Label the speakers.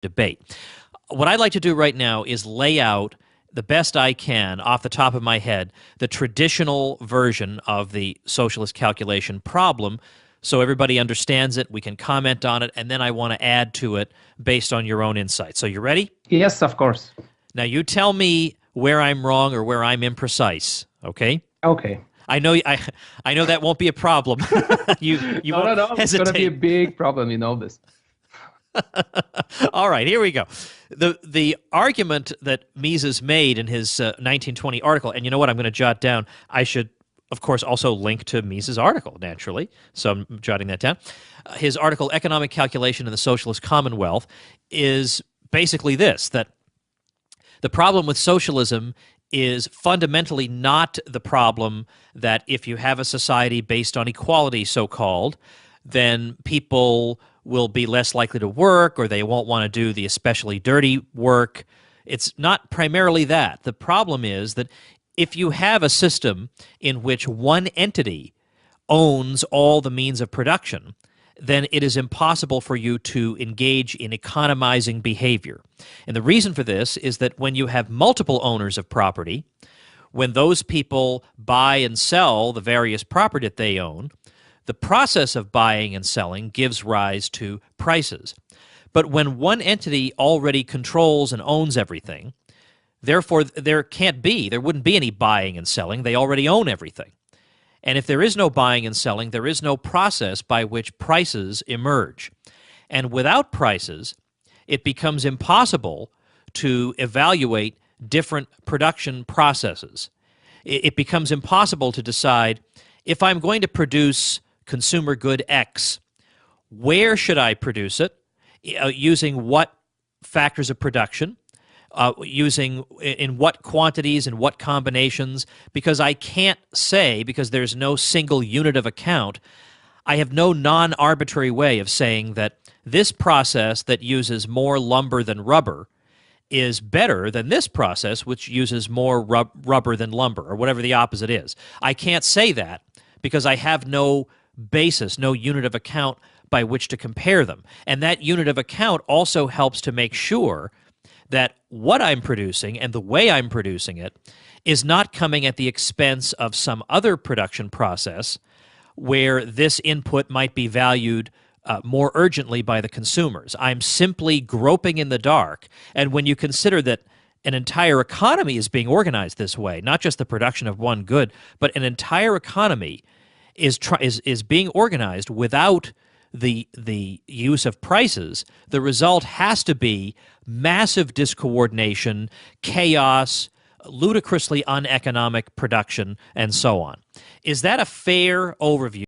Speaker 1: debate. What I'd like to do right now is lay out the best I can off the top of my head the traditional version of the socialist calculation problem so everybody understands it, we can comment on it, and then I want to add to it based on your own insight. So you ready?
Speaker 2: Yes, of course.
Speaker 1: Now you tell me where I'm wrong or where I'm imprecise, okay?
Speaker 2: Okay.
Speaker 1: I know that won't be a problem. you won't hesitate.
Speaker 2: It's going to be a big problem, you know this.
Speaker 1: All right, here we go. The argument that Mises made in his 1920 article, and you know what, I'm going to jot down, I should, of course, also link to Mises' article, naturally, so I'm jotting that down. His article, Economic Calculation in the Socialist Commonwealth, is basically this, that the problem with socialism is fundamentally not the problem that if you have a society based on equality, so-called, then people will be less likely to work or they won't want to do the especially dirty work. It's not primarily that. The problem is that if you have a system in which one entity owns all the means of production, then it is impossible for you to engage in economizing behavior. And the reason for this is that when you have multiple owners of property, when those people buy and sell the various property that they own, the process of buying and selling gives rise to prices. But when one entity already controls and owns everything, therefore there wouldn't be any buying and selling. They already own everything. And if there is no buying and selling, there is no process by which prices emerge. And without prices, it becomes impossible to evaluate different production processes. It becomes impossible to decide, if I'm going to produce consumer good X, where should I produce it, using what factors of production, using in what quantities and what combinations, because I can't say, because there's no single unit of account, I have no non-arbitrary way of saying that this process that uses more lumber than rubber is better than this process which uses more rubber than lumber, or whatever the opposite is. I can't say that because I have no basis, no unit of account by which to compare them. And that unit of account also helps to make sure that what I'm producing and the way I'm producing it is not coming at the expense of some other production process where this input might be valued more urgently by the consumers. I'm simply groping in the dark. And when you consider that an entire economy is being organized this way, not just the production of one good, but an entire economy is being organized without the use of prices, the result has to be massive discoordination, chaos, ludicrously uneconomic production, and so on. Is that a fair overview?